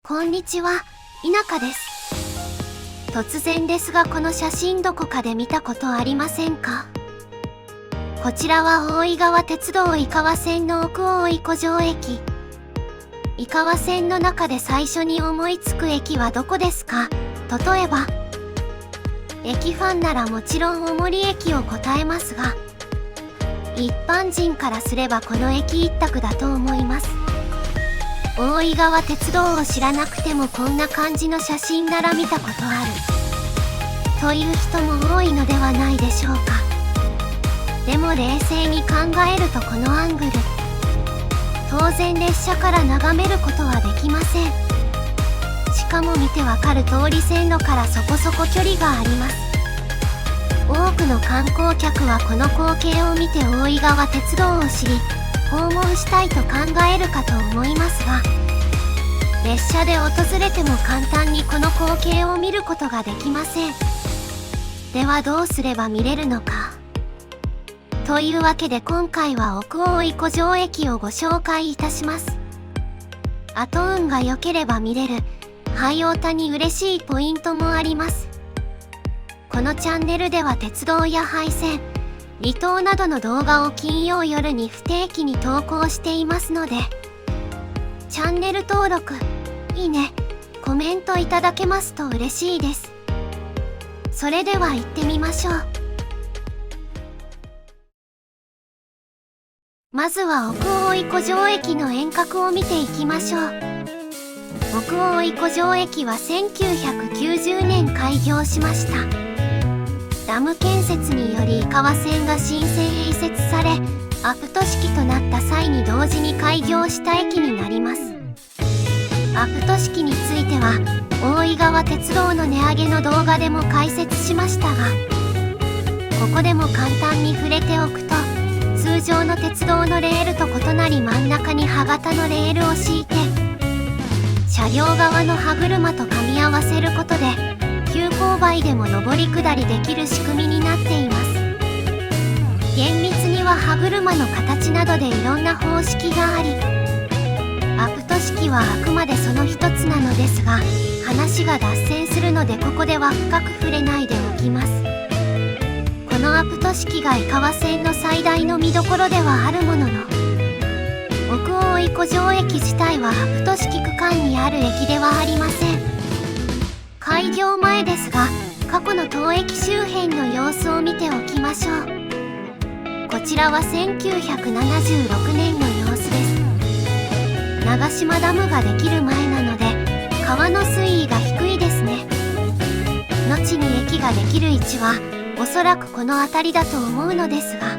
こんにちは、稲香です。突然ですが、この写真どこかで見たことありませんか？こちらは大井川鉄道井川線の奥大井湖上駅。井川線の中で最初に思いつく駅はどこですか？例えば、駅ファンならもちろん大森駅を答えますが、一般人からすればこの駅一択だと思います。大井川鉄道を知らなくてもこんな感じの写真なら見たことあるという人も多いのではないでしょうか。でも冷静に考えるとこのアングル、当然列車から眺めることはできません。しかも見てわかる通り線路からそこそこ距離があります。多くの観光客はこの光景を見て大井川鉄道を知り訪問したいと考えるかと思いますが、列車で訪れても簡単にこの光景を見ることができません。ではどうすれば見れるのか。というわけで今回は奥大井湖上駅をご紹介いたします。あと運が良ければ見れるハイオータに嬉しいポイントもあります。このチャンネルでは鉄道や廃線、離島などの動画を金曜夜に不定期に投稿していますので、チャンネル登録、いいね、コメントいただけますと嬉しいです。それでは行ってみましょう。まずは奥大井湖上駅の沿革を見ていきましょう。奥大井湖上駅は1990年開業しました。ダム建設により井川線が新線へ移設され、アプト式となった際に同時に開業した駅になります。アプト式については大井川鉄道の値上げの動画でも解説しましたが、ここでも簡単に触れておくと、通常の鉄道のレールと異なり真ん中に歯型のレールを敷いて、車両側の歯車と噛み合わせることで急勾配でも上り下りできる仕組みになっています。厳密には歯車の形などでいろんな方式があり、アプト式はあくまでその一つなのですが、話が脱線するのでここでは深く触れないでおきます。このアプト式が井川線の最大の見どころではあるものの、奥大井湖上駅自体はアプト式区間にある駅ではありません。開業前ですが、過去の当駅周辺の様子を見ておきましょう。こちらは1976年の様子です。長島ダムができる前なので、川の水位が低いですね。後に駅ができる位置は、おそらくこの辺りだと思うのですが、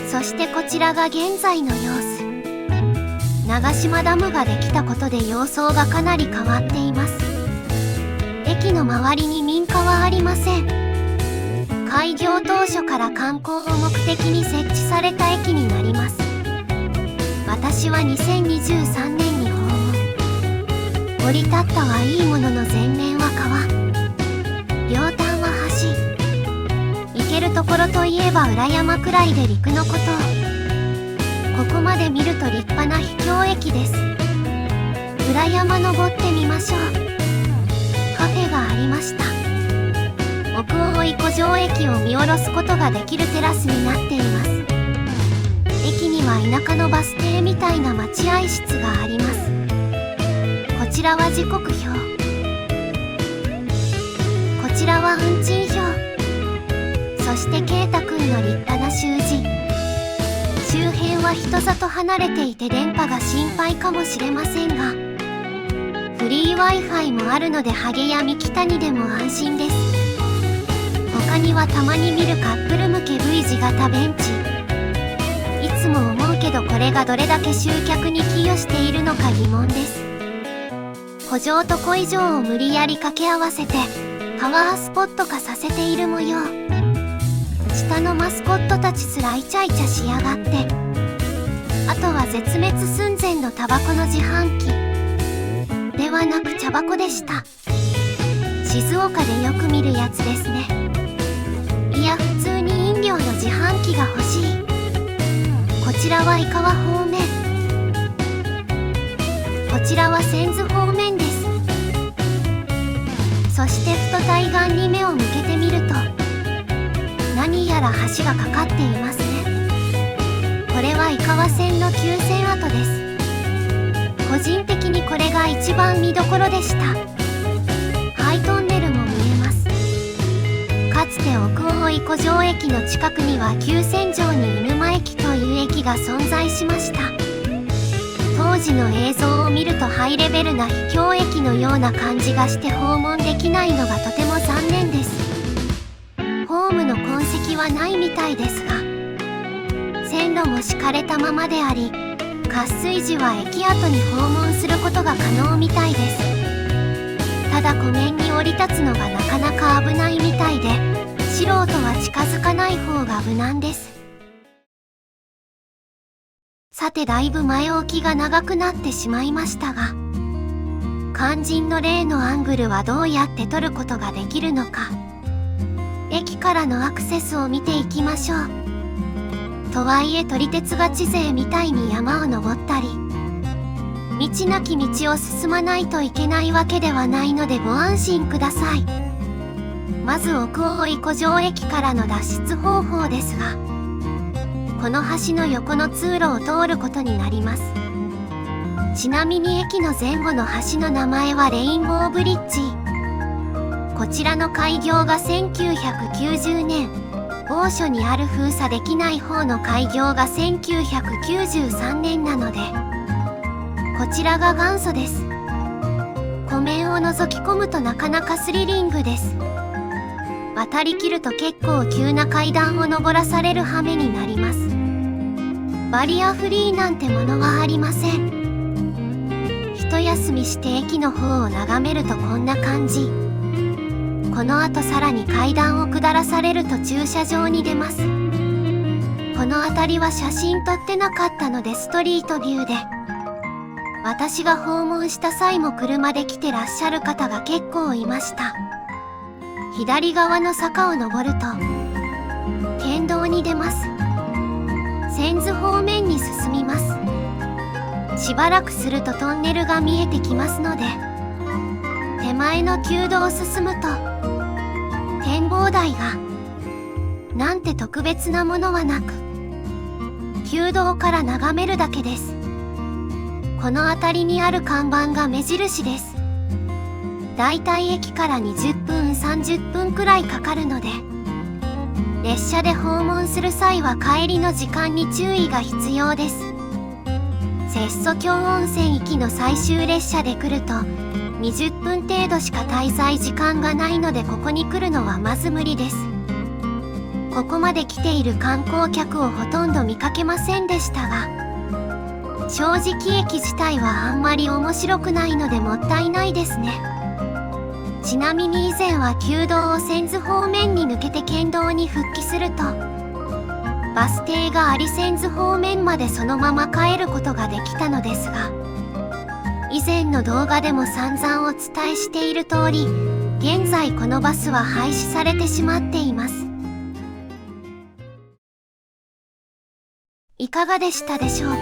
そしてこちらが現在の様子。長島ダムができたことで様相がかなり変わっています。駅の周りに民家はありません。開業当初から観光を目的に設置された駅になります。私は2023年に訪問。降り立ったはいいものの前面は川、両端は橋。行けるところといえば裏山くらいで陸のこと。ここまで見ると立派な秘境駅です。裏山登ってみましょう。カフェがありました。奥大井湖上駅を見下ろすことができるテラスになっています。駅には田舎のバス停みたいな待合室があります。こちらは時刻表。こちらは運賃表。そして圭太くんの立派な習字。周辺は人里離れていて電波が心配かもしれませんが、フリー Wi-Fi もあるのでハゲや三木谷でも安心です。他にはたまに見るカップル向け V 字型ベンチ。いつも思うけどこれがどれだけ集客に寄与しているのか疑問です。湖上と湖以上を無理やり掛け合わせてパワースポット化させている模様。下のマスコットたちすらイチャイチャしやがって。あとは絶滅寸前のタバコの自販機ではなく茶箱でした。静岡でよく見るやつですね。いや、普通に飲料の自販機が欲しい。こちらは井川方面。こちらは千頭方面です。そしてふと対岸に目を向けてみると、何やら橋がかかっていますね。これは井川線の旧線跡です。個人的にこれが一番見どころでした。ハイトンネルも見えます。かつて奥大井湖上駅の近くには旧線上に鵜沼駅という駅が存在しました。当時の映像を見るとハイレベルな秘境駅のような感じがして訪問できないのがとても残念です。ホームの痕跡はないみたいですが、線路も敷かれたままであり、渇水時は駅跡に訪問することが可能みたいです。ただ湖面に降り立つのがなかなか危ないみたいで、素人は近づかない方が無難です。さて、だいぶ前置きが長くなってしまいましたが、肝心の例のアングルはどうやって撮ることができるのか、駅からのアクセスを見ていきましょう。とはいえ撮り鉄が地勢みたいに山を登ったり、道なき道を進まないといけないわけではないのでご安心ください。まず奥大井湖上駅からの脱出方法ですが、この橋の横の通路を通ることになります。ちなみに駅の前後の橋の名前はレインボーブリッジ。こちらの開業が1990年、某所にある封鎖できない方の開業が1993年なので、こちらが元祖です。湖面を覗き込むとなかなかスリリングです。渡りきると結構急な階段を登らされる羽目になります。バリアフリーなんてものはありません。一休みして駅の方を眺めるとこんな感じ。この後さらに階段を下らされると駐車場に出ます。この辺りは写真撮ってなかったのでストリートビューで。私が訪問した際も車で来てらっしゃる方が結構いました。左側の坂を登ると県道に出ます。千頭方面に進みます。しばらくするとトンネルが見えてきますので、手前の旧道を進むと展望台がなんて特別なものはなく、旧道から眺めるだけです。この辺りにある看板が目印です。だいたい駅から20分30分くらいかかるので、列車で訪問する際は帰りの時間に注意が必要です。接岨峡温泉行きの最終列車で来ると20分程度しか滞在時間がないので、ここに来るのはまず無理です。ここまで来ている観光客をほとんど見かけませんでしたが、正直駅自体はあんまり面白くないのでもったいないですね。ちなみに以前は旧道を千頭方面に抜けて県道に復帰すると、バス停があり千頭方面までそのまま帰ることができたのですが、以前の動画でも散々お伝えしている通り、現在このバスは廃止されてしまっています。いかがでしたでしょうか。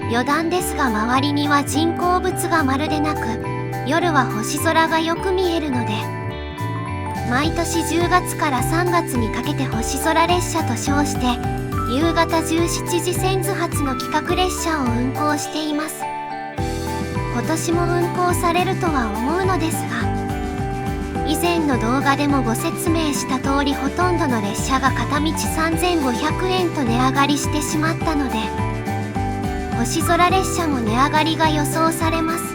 余談ですが、周りには人工物がまるでなく、夜は星空がよく見えるので、毎年10月から3月にかけて星空列車と称して夕方17時千頭発の企画列車を運行しています。今年も運行されるとは思うのですが、以前の動画でもご説明した通り、ほとんどの列車が片道3500円と値上がりしてしまったので、星空列車も値上がりが予想されます。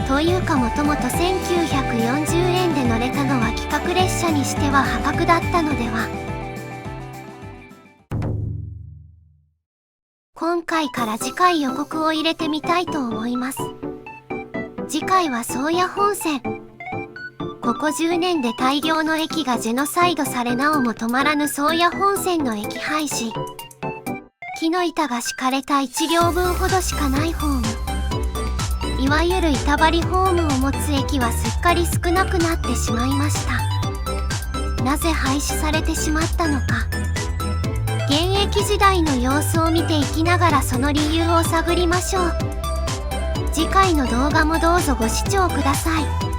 というか、もともと1940円で乗れたのは企画列車にしては破格だったのでは。今回から次回予告を入れてみたいと思います。次回は宗谷本線。ここ10年で大量の駅がジェノサイドされ、なおも止まらぬ宗谷本線の駅廃止。木の板が敷かれた1両分ほどしかないホーム、いわゆる板張りホームを持つ駅はすっかり少なくなってしまいました。なぜ廃止されてしまったのか、現役時代の様子を見ていきながらその理由を探りましょう。次回の動画もどうぞご視聴ください。